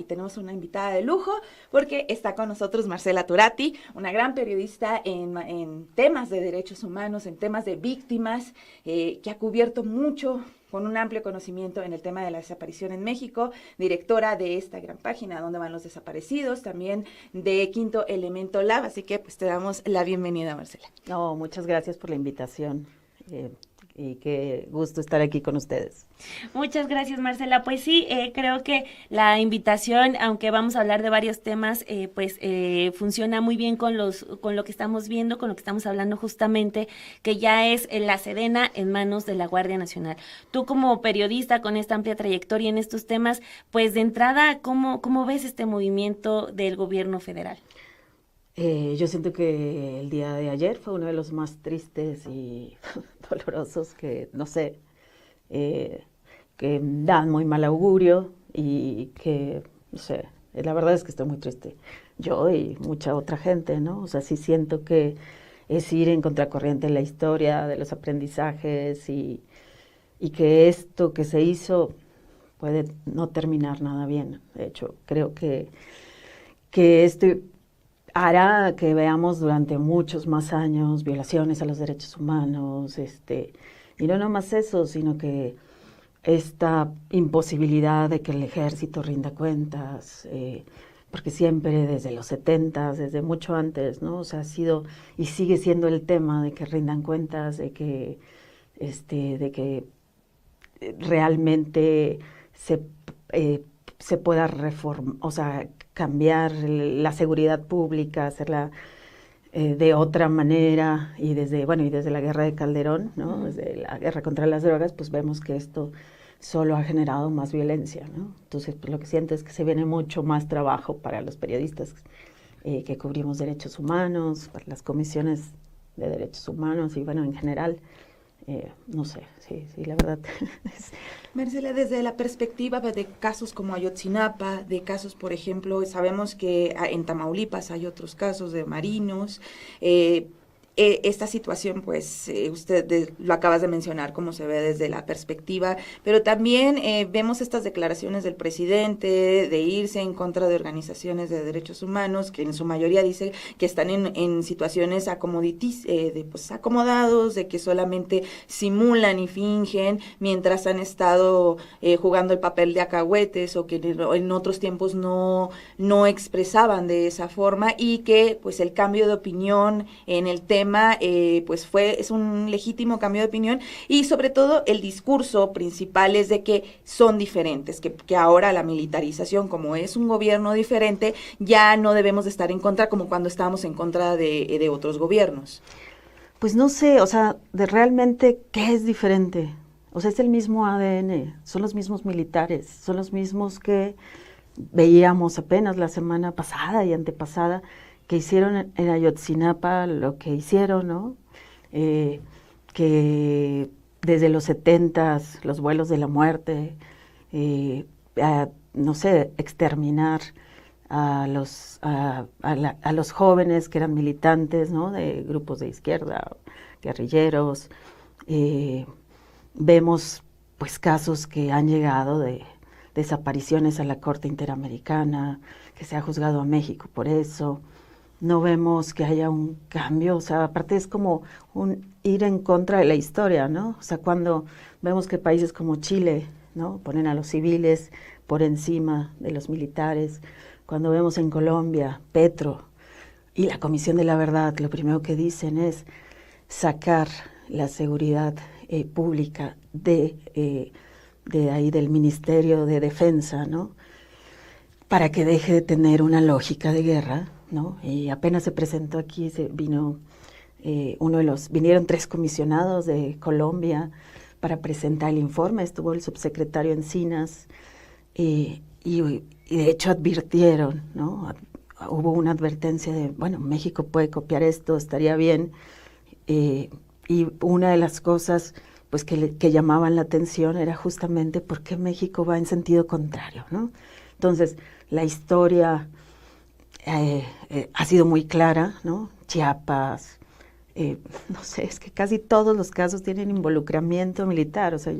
Y tenemos una invitada de lujo porque está con nosotros Marcela Turati, una gran periodista en temas de derechos humanos, en temas de víctimas, que ha cubierto mucho con un amplio conocimiento en el tema de la desaparición en México, directora de esta gran página Donde van los desaparecidos, también de Quinto Elemento Lab, así que pues te damos la bienvenida, Marcela. No, muchas gracias por la invitación y qué gusto estar aquí con ustedes. Muchas gracias, Marcela. Pues sí, creo que la invitación, aunque vamos a hablar de varios temas, funciona muy bien con lo que estamos viendo, con lo que estamos hablando justamente, que ya es la Sedena en manos de la Guardia Nacional. Tú como periodista con esta amplia trayectoria en estos temas, pues de entrada, ¿cómo ves este movimiento del gobierno federal? Yo siento que el día de ayer fue uno de los más tristes y dolorosos que, no sé, que dan muy mal augurio y que, no sé, la verdad es que estoy muy triste. Yo y mucha otra gente, ¿no? O sea, sí siento que es ir en contracorriente en la historia de los aprendizajes y que esto que se hizo puede no terminar nada bien. De hecho, creo que esto hará que veamos durante muchos más años violaciones a los derechos humanos, y no nomás eso, sino que esta imposibilidad de que el ejército rinda cuentas, porque siempre desde los 70, desde mucho antes, ¿no? O sea, ha sido y sigue siendo el tema de que rindan cuentas, de que realmente se pueda reformar, o sea, cambiar la seguridad pública, hacerla de otra manera, y desde la guerra de Calderón, ¿no? Desde la guerra contra las drogas, pues vemos que esto solo ha generado más violencia, ¿no? Entonces, pues lo que siento es que se viene mucho más trabajo para los periodistas que cubrimos derechos humanos, para las comisiones de derechos humanos y bueno, en general. No sé, sí, la verdad. Marcela, desde la perspectiva de casos como Ayotzinapa, de casos, por ejemplo, sabemos que en Tamaulipas hay otros casos de marinos, esta situación, pues, lo acabas de mencionar, cómo se ve desde la perspectiva, pero también vemos estas declaraciones del presidente de irse en contra de organizaciones de derechos humanos, que en su mayoría dice que están en situaciones acomodados, de que solamente simulan y fingen, mientras han estado jugando el papel de acahuetes, o que en otros tiempos no expresaban de esa forma, y que, pues, el cambio de opinión en el tema es un legítimo cambio de opinión, y sobre todo el discurso principal es de que son diferentes, que ahora la militarización, como es un gobierno diferente, ya no debemos de estar en contra como cuando estábamos en contra de otros gobiernos. Pues no sé, o sea, de realmente qué es diferente. O sea, es el mismo ADN, son los mismos militares, son los mismos que veíamos apenas la semana pasada y antepasada, que hicieron en Ayotzinapa lo que hicieron, ¿no? Que desde los 70s, los vuelos de la muerte, no sé, exterminar a los jóvenes que eran militantes, ¿no? De grupos de izquierda, guerrilleros. Vemos pues casos que han llegado de desapariciones a la Corte Interamericana, que se ha juzgado a México por eso. No vemos que haya un cambio, o sea, aparte es como un ir en contra de la historia, ¿no? O sea, cuando vemos que países como Chile, ¿no? Ponen a los civiles por encima de los militares, cuando vemos en Colombia, Petro y la Comisión de la Verdad, lo primero que dicen es sacar la seguridad pública de ahí del Ministerio de Defensa, ¿no? Para que deje de tener una lógica de guerra, ¿no? Y apenas se presentó aquí, vinieron 3 comisionados de Colombia para presentar el informe, estuvo el subsecretario Encinas, y de hecho advirtieron, ¿no? Hubo una advertencia de, bueno, México puede copiar esto, estaría bien, y una de las cosas pues que llamaban la atención era justamente por qué México va en sentido contrario, ¿no? Entonces, la historia ha sido muy clara, ¿no? Chiapas, no sé, es que casi todos los casos tienen involucramiento militar, o sea,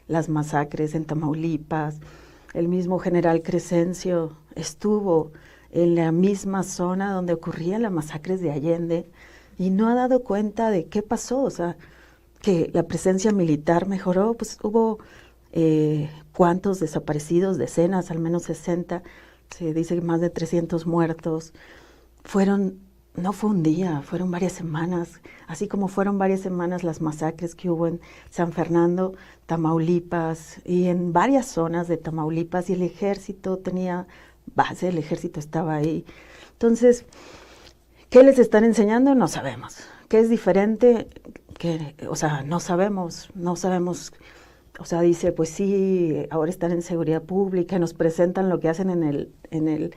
las masacres en Tamaulipas, el mismo general Crescencio estuvo en la misma zona donde ocurrían las masacres de Allende y no ha dado cuenta de qué pasó, o sea, que la presencia militar mejoró, pues hubo cuántos desaparecidos, decenas, al menos 60, se dice que más de 300 muertos, no fue un día, fueron varias semanas, así como fueron varias semanas las masacres que hubo en San Fernando, Tamaulipas, y en varias zonas de Tamaulipas, y el ejército tenía base, el ejército estaba ahí. Entonces, ¿qué les están enseñando? No sabemos. ¿Qué es diferente? O sea, no sabemos, o sea, dice, pues sí, ahora están en seguridad pública, nos presentan lo que hacen en el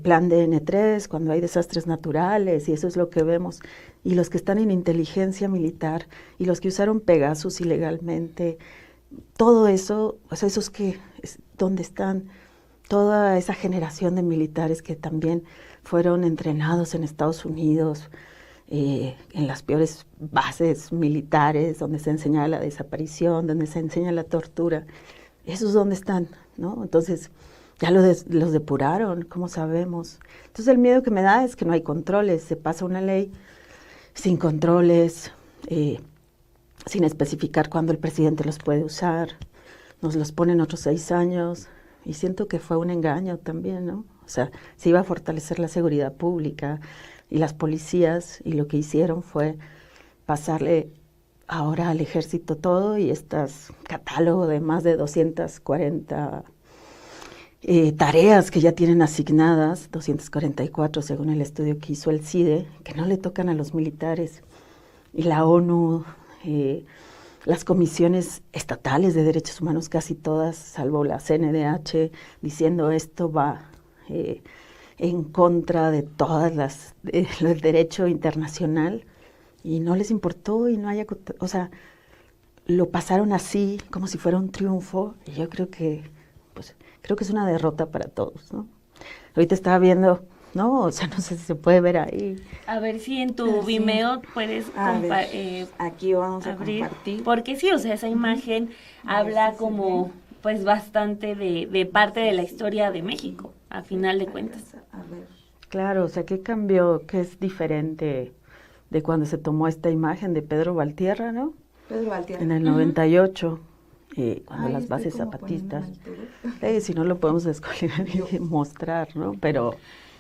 plan de N3, cuando hay desastres naturales, y eso es lo que vemos. Y los que están en inteligencia militar, y los que usaron Pegasus ilegalmente, todo eso, o sea, esos que, ¿dónde están? Toda esa generación de militares que también fueron entrenados en Estados Unidos, en las peores bases militares, donde se enseña la desaparición, donde se enseña la tortura, esos dónde están, ¿no? Entonces, ya los depuraron, ¿cómo sabemos? Entonces el miedo que me da es que no hay controles, se pasa una ley sin controles, sin especificar cuándo el presidente los puede usar, nos los ponen otros 6 años, y siento que fue un engaño también, ¿no? O sea, se iba a fortalecer la seguridad pública y las policías, y lo que hicieron fue pasarle ahora al ejército todo, y catálogo de más de 240 tareas que ya tienen asignadas, 244 según el estudio que hizo el CIDE, que no le tocan a los militares. Y la ONU, las comisiones estatales de derechos humanos, casi todas, salvo la CNDH, diciendo esto va en contra de todas el derecho internacional, y no les importó, y no haya, o sea, lo pasaron así, como si fuera un triunfo, y yo creo que es una derrota para todos, ¿no? Ahorita estaba viendo, ¿no? O sea, no sé si se puede ver ahí. A ver si en tu Vimeo puedes aquí vamos abrir, a compartir. porque sí, o sea, esa imagen habla como, pues, bastante de parte de la historia de México, a final de cuentas. A ver. Claro, o sea, ¿qué cambió? ¿Qué es diferente de cuando se tomó esta imagen de Pedro Valtierra, ¿no? Pedro Valtierra. En el 98. Cuando las bases zapatistas, si no lo podemos descolgar y mostrar, ¿no? Pero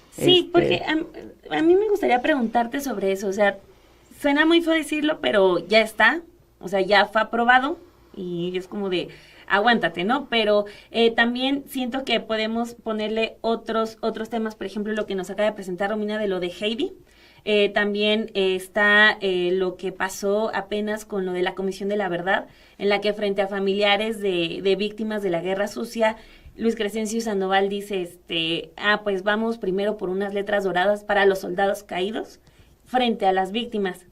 sí, porque a mí me gustaría preguntarte sobre eso, o sea, suena muy feo decirlo, pero ya está, o sea, ya fue aprobado, y es como de, aguántate, ¿no? Pero también siento que podemos ponerle otros temas, por ejemplo, lo que nos acaba de presentar Romina de lo de Heidi. También está lo que pasó apenas con lo de la Comisión de la Verdad, en la que frente a familiares de víctimas de la Guerra Sucia, Luis Crescencio Sandoval dice, pues vamos primero por unas letras doradas para los soldados caídos, frente a las víctimas,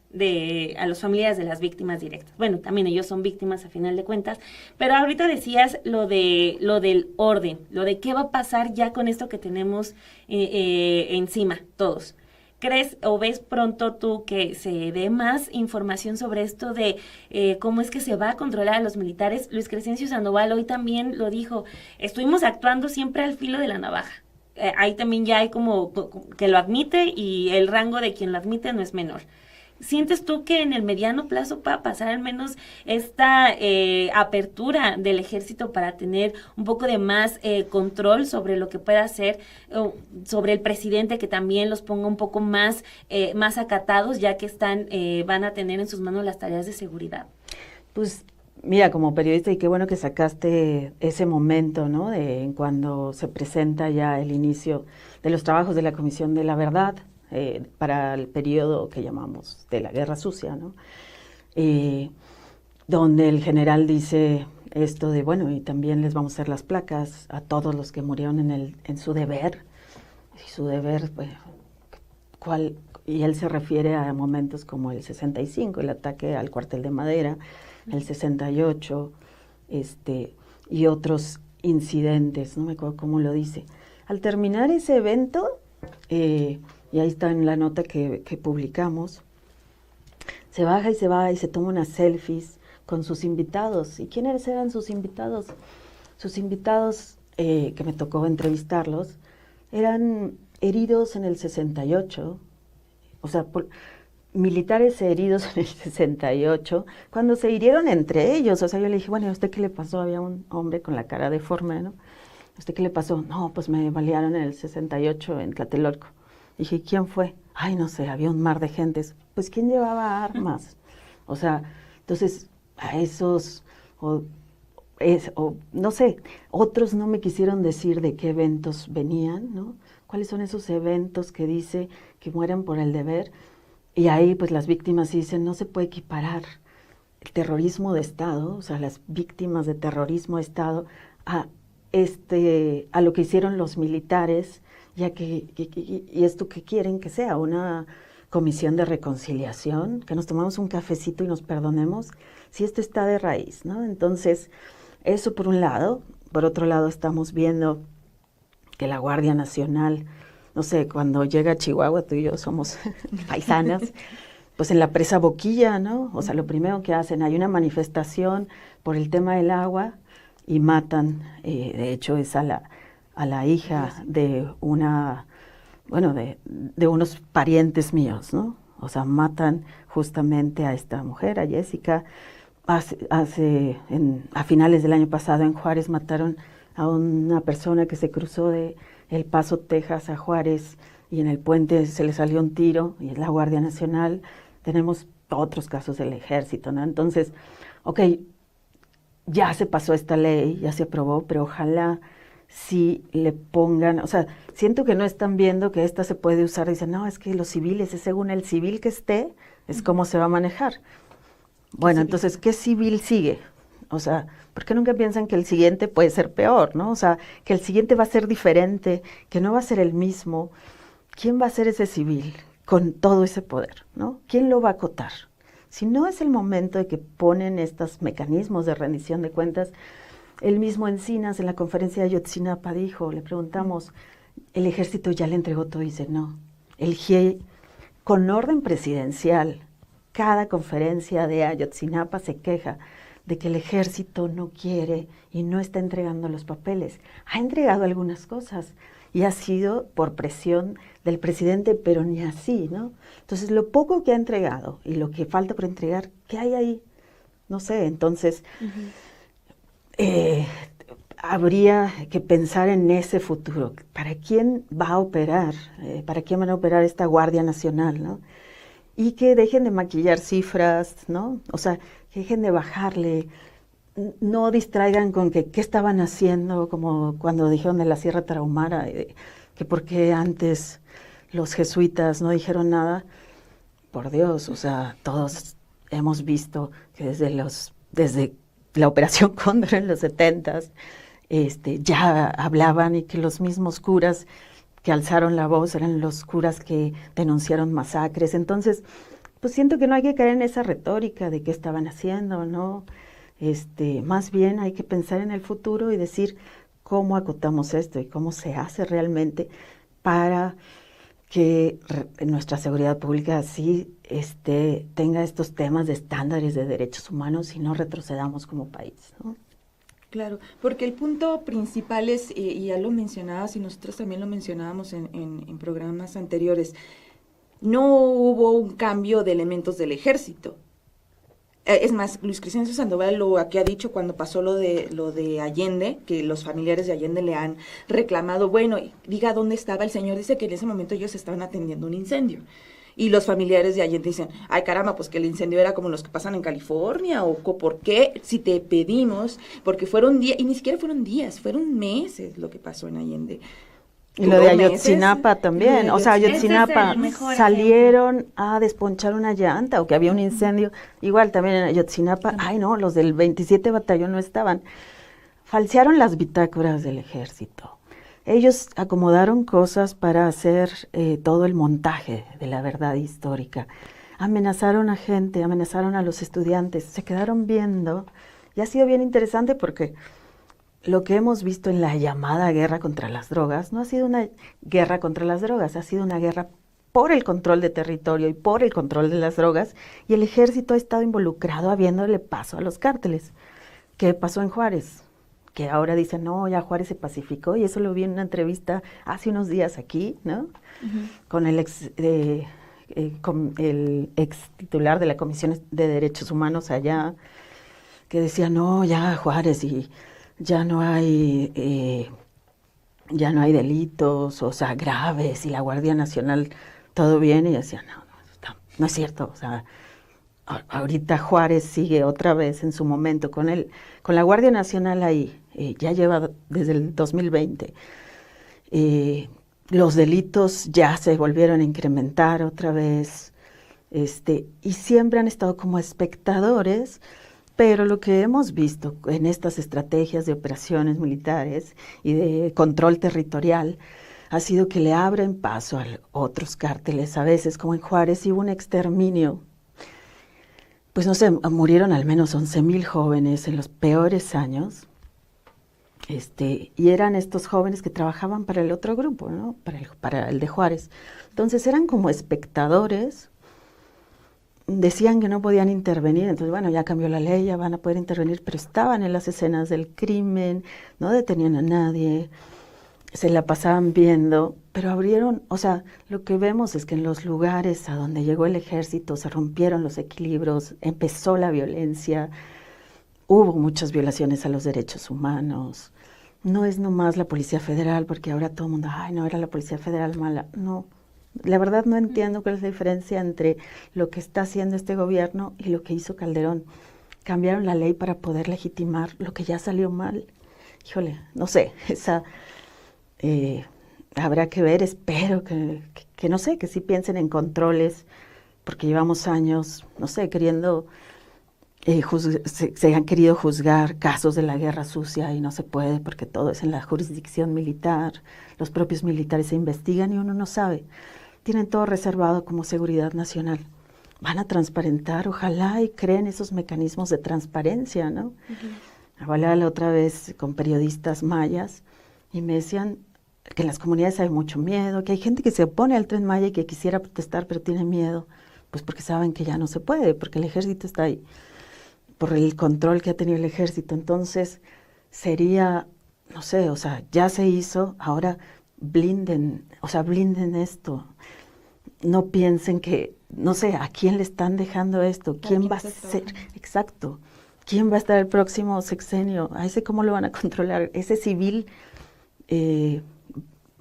a los familiares de las víctimas directas. Bueno, también ellos son víctimas a final de cuentas, pero ahorita decías lo del orden, lo de qué va a pasar ya con esto que tenemos encima todos. ¿Crees o ves pronto tú que se dé más información sobre esto de cómo es que se va a controlar a los militares? Luis Crescencio Sandoval hoy también lo dijo, estuvimos actuando siempre al filo de la navaja. Ahí también ya hay como que lo admite, y el rango de quien lo admite no es menor. ¿Sientes tú que en el mediano plazo va a pasar al menos esta apertura del ejército para tener un poco de más control sobre lo que pueda hacer, sobre el presidente, que también los ponga un poco más acatados, ya que van a tener en sus manos las tareas de seguridad? Pues mira, como periodista, y qué bueno que sacaste ese momento, ¿no? En cuando se presenta ya el inicio de los trabajos de la Comisión de la Verdad, para el periodo que llamamos de la Guerra Sucia, ¿no? Donde el general dice esto de, bueno, y también les vamos a hacer las placas a todos los que murieron en su deber. Y su deber, pues, y él se refiere a momentos como el 65, el ataque al cuartel de Madera, el 68, y otros incidentes, no me acuerdo cómo lo dice. Al terminar ese evento, y ahí está en la nota que publicamos, se baja y se va y se toma unas selfies con sus invitados. ¿Y quiénes eran sus invitados? Sus invitados que me tocó entrevistarlos, eran heridos en el 68, o sea, militares heridos en el 68, cuando se hirieron entre ellos. O sea, yo le dije, bueno, ¿a usted qué le pasó? Había un hombre con la cara deforme, ¿no? ¿A usted qué le pasó? No, pues me balearon en el 68 en Tlatelolco. Dije, ¿quién fue? Ay, no sé, había un mar de gentes. Pues, ¿quién llevaba armas? O sea, entonces, a esos, o no sé, otros no me quisieron decir de qué eventos venían, ¿no? ¿Cuáles son esos eventos que dice que mueren por el deber? Y ahí, pues, las víctimas dicen, no se puede equiparar el terrorismo de Estado, o sea, las víctimas de terrorismo de Estado, a lo que hicieron los militares, ya y esto que quieren que sea una comisión de reconciliación, que nos tomamos un cafecito y nos perdonemos, si esto está de raíz, ¿no? Entonces, eso por un lado. Por otro lado, estamos viendo que la Guardia Nacional, no sé, cuando llega a Chihuahua, tú y yo somos paisanas, pues en la presa Boquilla, ¿no? O sea, lo primero que hacen, hay una manifestación por el tema del agua y matan, de hecho es a la hija de una, bueno, de unos parientes míos, ¿no? O sea, matan justamente a esta mujer, a Jessica. A finales del año pasado en Juárez mataron a una persona que se cruzó de El Paso, Texas a Juárez, y en el puente se le salió un tiro, y es la Guardia Nacional. Tenemos otros casos del ejército, ¿no? Entonces, ok, ya se pasó esta ley, ya se aprobó, pero ojalá sí le pongan, o sea, siento que no están viendo que esta se puede usar, dicen, no, es que los civiles, es según el civil que esté, es cómo se va a manejar. Bueno, entonces, ¿qué civil sigue? O sea, ¿por qué nunca piensan que el siguiente puede ser peor, no? O sea, que el siguiente va a ser diferente, que no va a ser el mismo. ¿Quién va a ser ese civil con todo ese poder, no? ¿Quién lo va a acotar? Si no es el momento de que ponen estos mecanismos de rendición de cuentas, el mismo Encinas en la conferencia de Ayotzinapa dijo, le preguntamos, el ejército ya le entregó todo, y dice, no, el GIEI, con orden presidencial, cada conferencia de Ayotzinapa se queja de que el ejército no quiere y no está entregando los papeles. Ha entregado algunas cosas y ha sido por presión del presidente, pero ni así, ¿no? Entonces, lo poco que ha entregado y lo que falta por entregar, ¿qué hay ahí? No sé, entonces, habría que pensar en ese futuro. ¿Para quién va a operar? ¿Para quién van a operar esta Guardia Nacional, no? Y que dejen de maquillar cifras, ¿no? O sea, que dejen de bajarle, no distraigan con que qué estaban haciendo, como cuando dijeron de la Sierra Tarahumara, que por qué antes los jesuitas no dijeron nada. Por Dios, o sea, todos hemos visto que desde la Operación Cóndor en los 70s, ya hablaban, y que los mismos curas que alzaron la voz eran los curas que denunciaron masacres. Entonces, pues siento que no hay que caer en esa retórica de qué estaban haciendo, ¿no? Más bien hay que pensar en el futuro y decir cómo acotamos esto y cómo se hace realmente para que nuestra seguridad pública sí tenga estos temas de estándares de derechos humanos y no retrocedamos como país, ¿no? Claro, porque el punto principal es, y ya lo mencionabas y nosotros también lo mencionábamos en programas anteriores, no hubo un cambio de elementos del ejército. Es más, Luis Crescencio Sandoval lo aquí ha dicho cuando pasó lo de Allende, que los familiares de Allende le han reclamado, bueno, diga dónde estaba el señor, dice que en ese momento ellos estaban atendiendo un incendio. Y los familiares de Allende dicen, ay caramba, pues que el incendio era como los que pasan en California, o ¿por qué? Si te pedimos, porque fueron días, y ni siquiera fueron días, fueron meses lo que pasó en Allende. Y lo de Ayotzinapa también, o sea, Ayotzinapa salieron a desponchar una llanta, o que había un incendio, igual también en Ayotzinapa, ay no, los del 27 Batallón no estaban. Falsearon las bitácoras del ejército. Ellos acomodaron cosas para hacer todo el montaje de la verdad histórica. Amenazaron a gente, amenazaron a los estudiantes, se quedaron viendo, y ha sido bien interesante porque lo que hemos visto en la llamada guerra contra las drogas no ha sido una guerra contra las drogas, ha sido una guerra por el control de territorio y por el control de las drogas, y el ejército ha estado involucrado habiéndole paso a los cárteles. ¿Qué pasó en Juárez? que ahora dicen, no, ya Juárez se pacificó, y eso lo vi en una entrevista hace unos días aquí, ¿no? Con el ex titular de la Comisión de Derechos Humanos allá, que decía, no, ya Juárez, y ya no hay delitos, o sea, graves, y la Guardia Nacional, todo bien, y decía, no es cierto, o sea, ahorita Juárez sigue otra vez en su momento con la Guardia Nacional ahí, ya lleva desde el 2020. Los delitos ya se volvieron a incrementar otra vez, y siempre han estado como espectadores, pero lo que hemos visto en estas estrategias de operaciones militares y de control territorial ha sido que le abren paso a otros cárteles. A veces, como en Juárez, hubo un exterminio. Pues no sé, murieron al menos 11,000 jóvenes en los peores años, y eran estos jóvenes que trabajaban para el otro grupo, ¿no? Para el de Juárez. Entonces eran como espectadores, decían que no podían intervenir, entonces bueno, ya cambió la ley, ya van a poder intervenir, pero estaban en las escenas del crimen, no detenían a nadie, se la pasaban viendo, pero abrieron, o sea, lo que vemos es que en los lugares a donde llegó el ejército se rompieron los equilibrios, empezó la violencia, hubo muchas violaciones a los derechos humanos. No es nomás la Policía Federal, porque ahora todo el mundo, ay, no, era la Policía Federal mala. No, la verdad no entiendo cuál es la diferencia entre lo que está haciendo este gobierno y lo que hizo Calderón. Cambiaron la ley para poder legitimar lo que ya salió mal. Híjole, no sé, habrá que ver, espero que no sé, que sí piensen en controles, porque llevamos años, no sé, queriendo, se han querido juzgar casos de la guerra sucia y no se puede porque todo es en la jurisdicción militar, los propios militares se investigan y uno no sabe, tienen todo reservado como seguridad nacional. Van a transparentar, ojalá, y creen esos mecanismos de transparencia, ¿no? Hablaba la otra vez con periodistas mayas y me decían que en las comunidades hay mucho miedo, que hay gente que se opone al Tren Maya y que quisiera protestar pero tiene miedo, pues porque saben que ya no se puede, porque el ejército está ahí, por el control que ha tenido el ejército. Entonces sería, no sé, o sea, ya se hizo, ahora blinden esto, no piensen que, no sé, ¿a quién le están dejando esto? ¿Quién va a ser? Exacto. ¿Quién va a estar el próximo sexenio? ¿A ese cómo lo van a controlar? Ese civil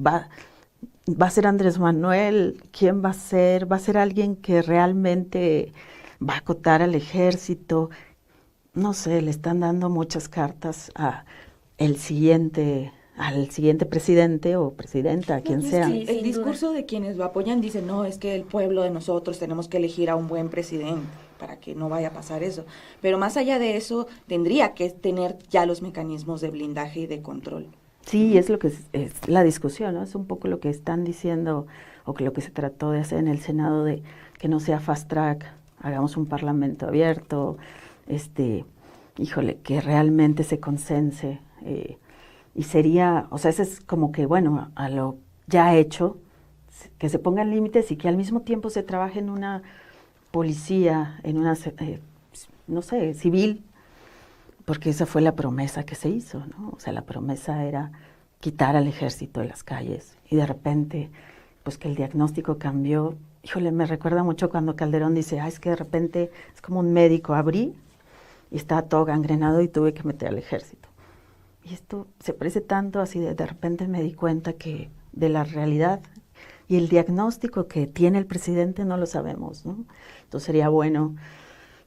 va a ser Andrés Manuel. ¿Quién va a ser? ¿Va a ser alguien que realmente va a acotar al ejército? No sé, le están dando muchas cartas al siguiente presidente o presidenta, quien sea. Sí, el discurso de quienes lo apoyan dice, no, es que el pueblo de nosotros tenemos que elegir a un buen presidente para que no vaya a pasar eso. Pero más allá de eso, tendría que tener ya los mecanismos de blindaje y de control. Sí, es lo que es la discusión, ¿no? Es un poco lo que están diciendo, o que lo que se trató de hacer en el Senado, de que no sea fast track, hagamos un parlamento abierto, híjole, que realmente se consense, y sería, o sea, ese es como que, bueno, a lo ya hecho, que se pongan límites y que al mismo tiempo se trabaje en una policía, en una, no sé, civil, porque esa fue la promesa que se hizo, ¿no? O sea, la promesa era quitar al ejército de las calles, y de repente, pues que el diagnóstico cambió. Híjole, me recuerda mucho cuando Calderón dice, es que de repente es como un médico, abrí y estaba todo gangrenado y tuve que meter al ejército. Y esto se parece tanto, así de repente me di cuenta que de la realidad y el diagnóstico que tiene el presidente no lo sabemos, ¿no? Entonces sería bueno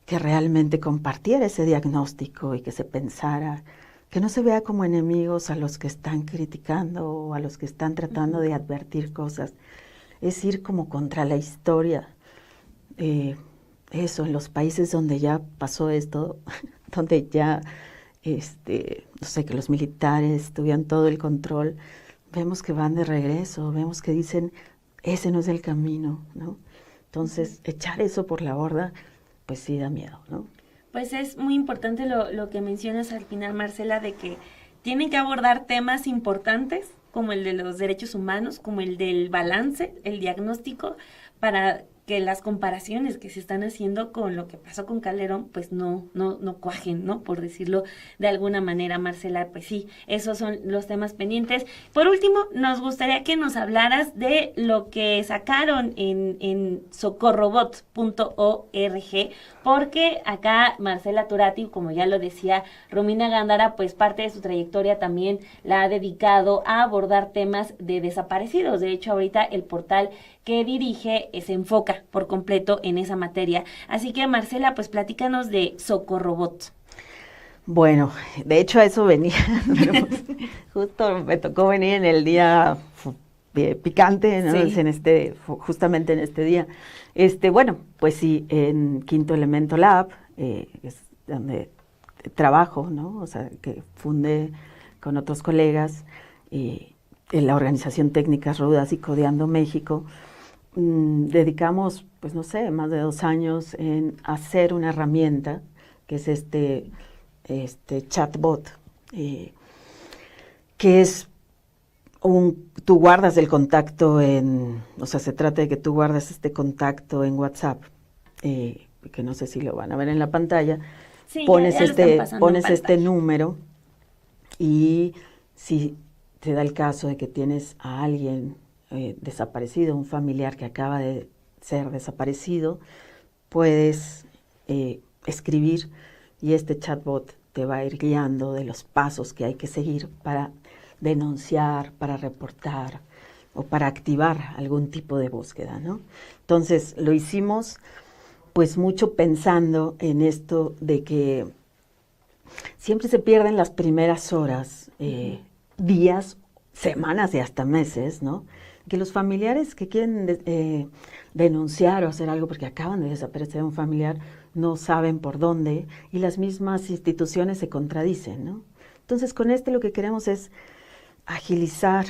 que realmente compartiera ese diagnóstico y que se pensara, que no se vea como enemigos a los que están criticando o a los que están tratando de advertir cosas. Es ir como contra la historia. Eso, en los países donde ya pasó esto, donde ya, no sé, que los militares tuvieron todo el control, vemos que van de regreso, vemos que dicen, ese no es el camino, ¿no? Entonces, echar eso por la borda, pues sí da miedo, ¿no? Pues es muy importante lo que mencionas al final, Marcela, de que tienen que abordar temas importantes como el de los derechos humanos, como el del balance, el diagnóstico, para que las comparaciones que se están haciendo con lo que pasó con Calderón, pues no cuajen, ¿no? Por decirlo de alguna manera, Marcela, pues sí, esos son los temas pendientes. Por último, nos gustaría que nos hablaras de lo que sacaron en socorrobot.org, porque acá Marcela Turati, como ya lo decía Romina Gándara, pues parte de su trayectoria también la ha dedicado a abordar temas de desaparecidos. De hecho, ahorita el portal que dirige se enfoca por completo en esa materia. Así que, Marcela, pues platícanos de Socorrobot. Bueno, de hecho a eso venía, pero justo me tocó venir en el día picante, ¿no? Sí. Justamente en este día. Bueno, pues sí, en Quinto Elemento Lab, es donde trabajo, ¿no? O sea, que fundé con otros colegas, en la organización Técnicas Rudas y Codeando México. Dedicamos, pues no sé, más de 2 años en hacer una herramienta que es este chatbot, que es tú guardas el contacto o sea, se trata de que tú guardas este contacto en WhatsApp, que no sé si lo van a ver en la pantalla, Sí, pones ya lo están pasando en este pantalla. número, y si te da el caso de que tienes a alguien desaparecido, un familiar que acaba de ser desaparecido, puedes escribir, y este chatbot te va a ir guiando de los pasos que hay que seguir para denunciar, para reportar o para activar algún tipo de búsqueda, ¿no? Entonces lo hicimos pues mucho pensando en esto de que siempre se pierden las primeras horas, días, semanas y hasta meses, ¿no? Que los familiares que quieren denunciar o hacer algo porque acaban de desaparecer un familiar no saben por dónde, y las mismas instituciones se contradicen, ¿no? Entonces con lo que queremos es agilizar,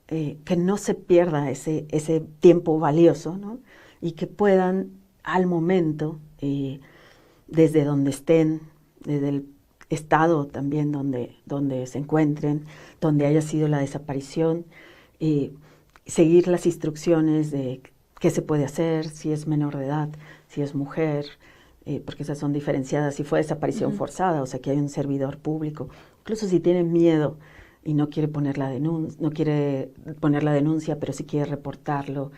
que no se pierda ese tiempo valioso, ¿no? Y que puedan al momento, desde donde estén, desde el estado también donde se encuentren, donde haya sido la desaparición, seguir las instrucciones de qué se puede hacer, si es menor de edad, si es mujer, porque esas son diferenciadas, si fue desaparición forzada, o sea que hay un servidor público, incluso si tienen miedo y no quiere poner la denuncia, pero sí quiere reportarlo,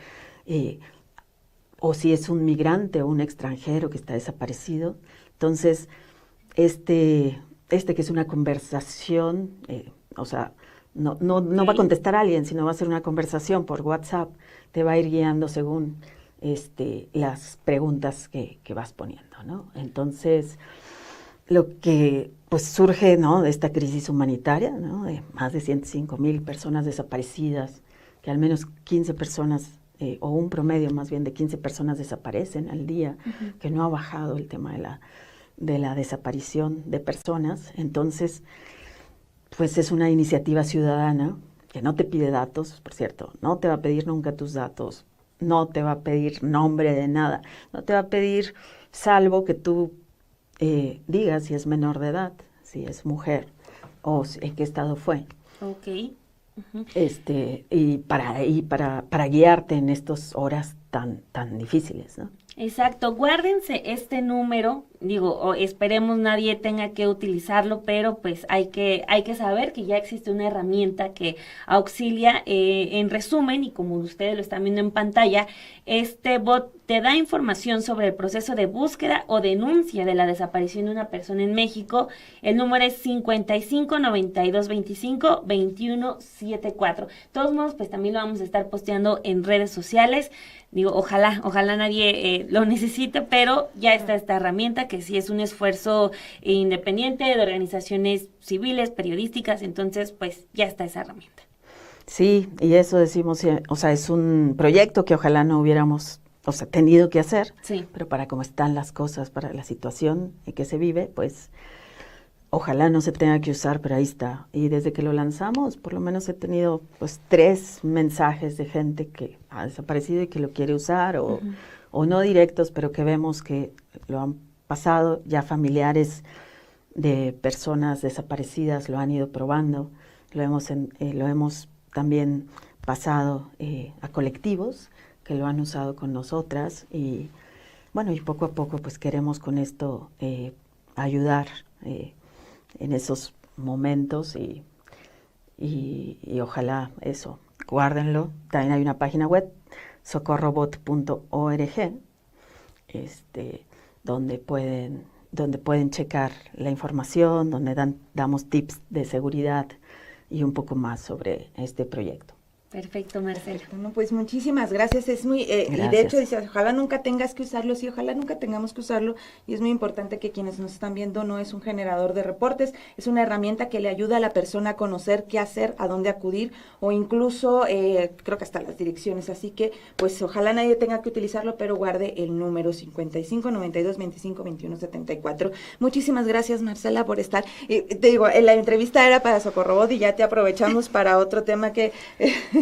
o si es un migrante o un extranjero que está desaparecido. Entonces, que es una conversación, o sea, no va a contestar a alguien, sino va a ser una conversación por WhatsApp, te va a ir guiando según las preguntas que vas poniendo, ¿no? Entonces, lo que pues surge, ¿no?, de esta crisis humanitaria, ¿no?, de más de 105,000 personas desaparecidas, que al menos 15 personas, o un promedio más bien de 15 personas desaparecen al día, que no ha bajado el tema de la desaparición de personas. Entonces, pues es una iniciativa ciudadana que no te pide datos, por cierto, no te va a pedir nunca tus datos, no te va a pedir nombre de nada, no te va a pedir, salvo que tú digas si es menor de edad, si es mujer o en qué estado fue. Ok. Y para guiarte en estas horas tan difíciles, ¿no? Exacto, guárdense este número, o esperemos nadie tenga que utilizarlo, pero pues hay que saber que ya existe una herramienta que auxilia, en resumen, y como ustedes lo están viendo en pantalla, este bot te da información sobre el proceso de búsqueda o denuncia de la desaparición de una persona en México. El número es 55 92 25 21 74. De todos modos, pues también lo vamos a estar posteando en redes sociales. Ojalá nadie lo necesite, pero ya está esta herramienta que sí es un esfuerzo independiente de organizaciones civiles, periodísticas, entonces pues ya está esa herramienta. Sí, y eso decimos, o sea, es un proyecto que ojalá no hubiéramos, o sea, tenido que hacer, sí, pero para cómo están las cosas, para la situación en que se vive, pues ojalá no se tenga que usar, pero ahí está. Y desde que lo lanzamos, por lo menos he tenido pues 3 mensajes de gente que ha desaparecido y que lo quiere usar, o no directos, pero que vemos que lo han pasado, ya familiares de personas desaparecidas lo han ido probando, lo hemos también pasado a colectivos que lo han usado con nosotras y bueno, y poco a poco pues queremos con esto ayudar en esos momentos y ojalá eso, guárdenlo. También hay una página web, socorrobot.org, donde pueden checar la información, donde damos tips de seguridad y un poco más sobre este proyecto. Perfecto, Marcela. Bueno, pues muchísimas gracias. Es muy, y de hecho dice, ojalá nunca tengas que usarlo, sí, ojalá nunca tengamos que usarlo, y es muy importante que quienes nos están viendo no es un generador de reportes, es una herramienta que le ayuda a la persona a conocer qué hacer, a dónde acudir, o incluso, creo que hasta las direcciones, así que, pues ojalá nadie tenga que utilizarlo, pero guarde el número 55 92 25 21 74. Muchísimas gracias, Marcela, por estar. Te digo, la entrevista era para Socorrobot y ya te aprovechamos para otro tema que...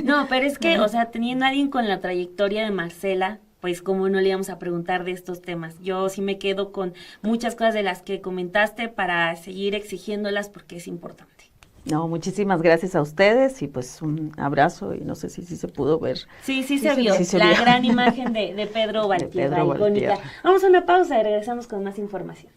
No, pero es que, o sea, teniendo a alguien con la trayectoria de Marcela, pues cómo no le íbamos a preguntar de estos temas. Yo sí me quedo con muchas cosas de las que comentaste para seguir exigiéndolas porque es importante. No, muchísimas gracias a ustedes y pues un abrazo y no sé si se pudo ver. Sí se vio. La gran imagen de Pedro Valtierra, icónica. Vamos a una pausa y regresamos con más información.